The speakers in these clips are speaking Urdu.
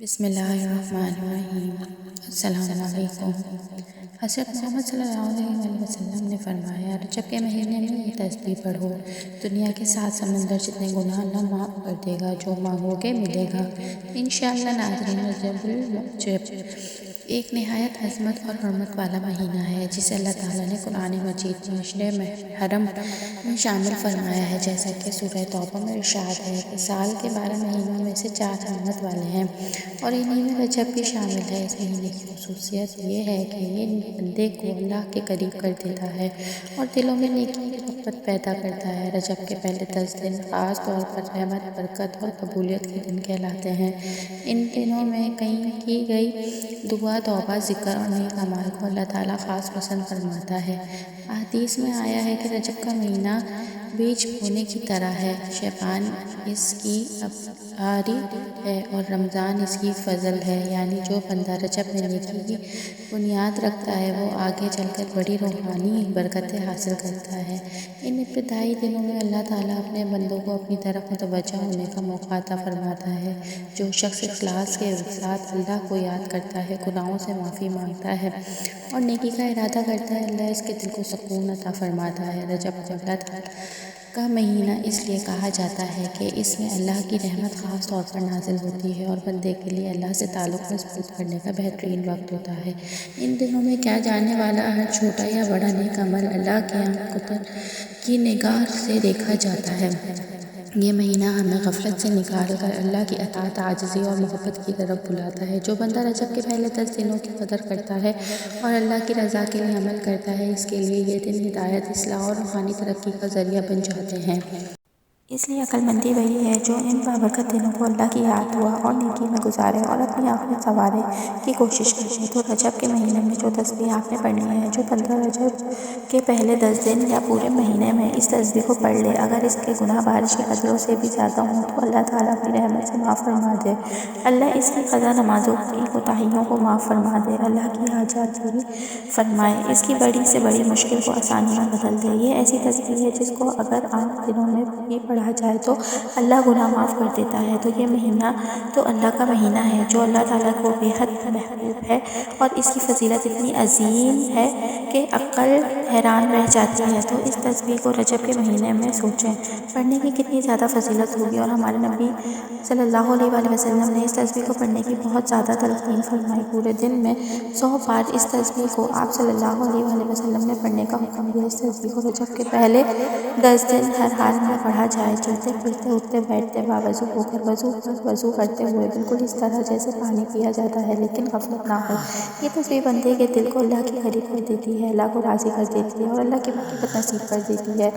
بسم اللہ الرحمن الرحیم۔ السلام علیکم۔ حضرت محمد صلی اللہ علیہ وسلم نے فرمایا، رجب کے مہینے میں یہ تسبیح پڑھو، دنیا کے 7 سمندر جتنے گناہ اللہ معاف کر دے گا، جو مانگو گے ملے گا انشاءاللہ۔ ناظرین، رجب المعجب ایک نہایت عظمت اور حرمت والا مہینہ ہے، جسے اللہ تعالیٰ نے قرآن مجید میں اشرِ محرم میں شامل فرمایا ہے، جیسا کہ سورہ توبہ میں ارشاد ہے کہ سال کے 12 مہینوں میں سے 4 رحمت والے ہیں، اور انہی میں رجب بھی شامل ہے۔ اس مہینے کی خصوصیت یہ ہے کہ یہ بندے کو اللہ کے قریب کر دیتا ہے اور دلوں میں نیکی کی رغبت پیدا کرتا ہے۔ رجب کے پہلے 10 دن خاص طور پر رحمت، برکت اور قبولیت کے دن کہلاتے ہیں۔ ان دنوں میں کی گئی دعا، توبہ، ذکر اور نیک اعمال کو اللہ تعالیٰ خاص پسند فرماتا ہے۔ احادیث میں آیا ہے کہ رجب کا مہینہ بیج بونے کی طرح ہے، شعبان اس کی ابتاری ہے اور رمضان اس کی فضل ہے، یعنی جو بندہ رجب میں نیکی کی بنیاد رکھتا ہے وہ آگے چل کر بڑی روحانی برکتیں حاصل کرتا ہے۔ ان ابتدائی دنوں میں اللہ تعالیٰ اپنے بندوں کو اپنی طرف متوجہ ہونے کا موقع عطا فرماتا ہے۔ جو شخص اخلاص کے ساتھ اللہ کو یاد کرتا ہے، گناہوں سے معافی مانگتا ہے اور نیکی کا ارادہ کرتا ہے، اللہ اس کے دل کو سکون عطا فرماتا ہے۔ رجب کو اللہ تعالیٰ کا مہینہ اس لیے کہا جاتا ہے کہ اس میں اللہ کی رحمت خاص طور پر نازل ہوتی ہے اور بندے کے لیے اللہ سے تعلق مضبوط کرنے کا بہترین وقت ہوتا ہے۔ ان دنوں میں کیا جانے والا ہر چھوٹا یا بڑا نیک عمل اللہ کے یہاں قدر کی نگاہ سے دیکھا جاتا ہے۔ یہ مہینہ ہمیں غفلت سے نکال کر اللہ کی اطاعت، عاجزی اور محبت کی طرف بلاتا ہے۔ جو بندہ رجب کے پہلے 10 دنوں کی قدر کرتا ہے اور اللہ کی رضا کے لیے عمل کرتا ہے، اس کے لیے یہ دن ہدایت، اصلاح اور روحانی ترقی کا ذریعہ بن جاتے ہیں۔ اس لیے عقل مندی وہی ہے جو ان بابرکت دنوں کو اللہ کی یاد، دعا اور نیکی میں گزارے اور اپنی آخرت سنوارنے کی کوشش کرے۔ تو رجب کے مہینے میں جو تسبیح آپ نے پڑھنی ہے، جو بندہ رجب کے پہلے 10 دن یا پورے مہینے میں اس تسبیح کو پڑھ لے، اگر اس کے گناہ بارش کے قطروں سے بھی زیادہ ہوں تو اللہ تعالیٰ اپنی رحمت سے معاف فرما دے۔ اللہ اس کی قضا نمازوں کی کوتاہیوں کو معاف فرما دے، اللہ کی حاجات پوری فرمائے، اس کی بڑی سے بڑی مشکل کو آسانی میں بدل دے۔ یہ ایسی تسبیح ہے جس کو اگر عام دنوں میں بھی پڑھا جائے تو اللہ گناہ معاف کر دیتا ہے۔ تو یہ مہینہ تو اللہ کا مہینہ ہے جو اللہ تعالیٰ کو بے حد محبوب ہے، اور اس کی فضیلت اتنی عظیم ہے کہ عقل حیران رہ جاتی ہے۔ تو اس تسبیح کو رجب کے مہینے میں سوچیں، پڑھنے کی کتنی زیادہ فضیلت ہوگی، اور ہمارے نبی صلی اللہ علیہ وسلم نے اس تسبیح کو پڑھنے کی بہت زیادہ تلقین فرمائی۔ پورے دن میں 100 بار اس تسبیح کو آپ صلی اللہ علیہ وسلم نے پڑھنے کا حکم دیا۔ اس تسبیح کو رجب کے پہلے 10 دن ہر حال میں پڑھا جائے، چلتے پھرتے، اٹھتے بیٹھتے، باوضو ہو کر، وضو کرتے ہوئے، بالکل اس طرح جیسے پانی پیا جاتا ہے لیکن غفلت نہ ہو۔ یہ تسبیح بندے کے دل کو اللہ کے قریب کر دیتی ہے، اللہ کو راضی کر دیتی ہے اور اللہ کی محبت نصیب کر دیتی ہے۔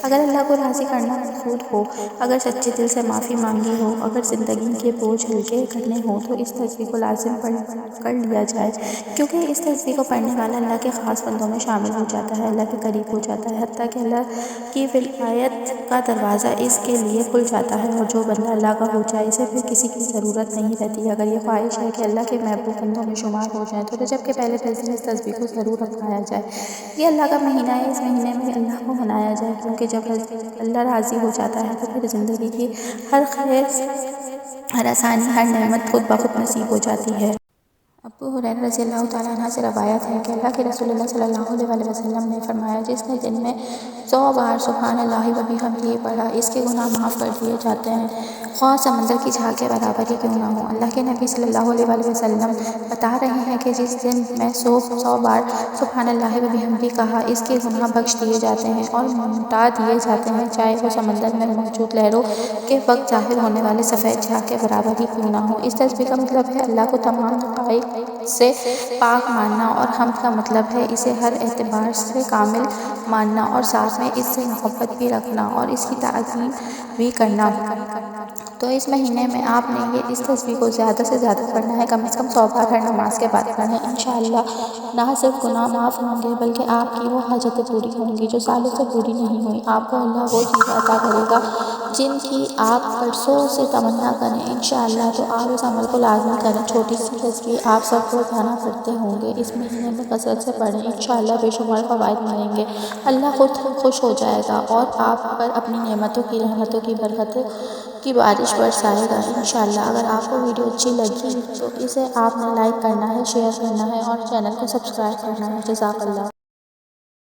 اگر اللہ کو راضی کرنا مقصود ہو، اگر سچے دل سے معافی مانگنی ہو، اگر زندگی کے بوجھ ہلکے کرنے ہوں تو اس تسبیح کو لازم پڑھ کر لیا جائے، کیونکہ اس تسبیح کو پڑھنے والا اللہ کے خاص بندوں میں شامل ہو جاتا ہے، اللہ کے قریب ہو جاتا ہے، حتیٰ کہ اللہ کی ولایت کا دروازہ اس کے لیے کھل جاتا ہے، اور جو بندہ اللہ کا ہو جائے اسے پھر کسی کی ضرورت نہیں رہتی۔ اگر یہ خواہش ہے کہ اللہ کے محبوب بندوں میں شمار ہو جائیں تو رجب کے پہلے 10 دن اس تسبیح کو ضرور اپنایا جائے۔ یہ اللہ کا مہینہ ہے، اس مہینے میں اللہ کو منایا جائے، کیونکہ جب اللہ راضی ہو جاتا ہے تو پھر زندگی کی ہر خیر، ہر آسانی، ہر نعمت خود بخود نصیب ہو جاتی ہے۔ ابو ہریرہ رضی اللہ تعالیٰ عنہ سے روایت ہے کہ اللہ کے رسول اللہ صلی اللہ علیہ وسلم نے فرمایا، جس نے دن میں 100 بار سبحان اللہ و بحمدہ پڑھا، اس کے گناہ معاف کر دیے جاتے ہیں، خواہ سمندر کی جھاگ کے برابر ہی کیوں نہ ہو۔ اللہ کے نبی صلی اللہ علیہ وسلم بتا رہے ہیں کہ جس دن میں 100 بار سبحان اللہ و بحمدہ کہا، اس کے گناہ بخش دیے جاتے ہیں اور مٹا دیے جاتے ہیں، چاہے وہ سمندر میں موجود لہروں کے وقت ظاہر ہونے والے سفید جھاگ کے برابر ہی کیوں نہ ہو۔ اس تسبیح کا مطلب ہے اللہ کو تمام حقائق سے پاک ماننا، اور حمد کا مطلب ہے اسے ہر اعتبار سے کامل ماننا اور ساتھ میں اس سے محبت بھی رکھنا اور اس کی تعظیم بھی کرنا۔ تو اس مہینے میں آپ نے اس تسبیح کو زیادہ سے زیادہ پڑھنا ہے، کم از کم 100 بار ہر نماز کے بعد پڑھیں۔ انشاءاللہ نہ صرف گناہ معاف ہوں گے بلکہ آپ کی وہ حاجتیں پوری ہوں گی جو سالوں سے پوری نہیں ہوئی۔ آپ کو اللہ وہ چیزیں عطا کرے گا جن کی آپ برسوں سے تمنا کریں انشاءاللہ۔ تو آپ اس عمل کو لازمی کریں۔ چھوٹی سی تسبیح آپ سب روزانہ پڑھتے ہوں گے، اس مہینے میں کثرت سے پڑھیں، انشاءاللہ بے شمار فوائد ملیں گے۔ اللہ خود خوش ہو جائے گا اور آپ پر اپنی نعمتوں کی، رحمتوں کی برکتیں کی بارش برسائے گا انشاءاللہ۔ اگر آپ کو ویڈیو اچھی لگی تو اسے آپ نے لائک کرنا ہے، شیئر کرنا ہے اور چینل کو سبسکرائب کرنا ہے۔ جزاک اللہ۔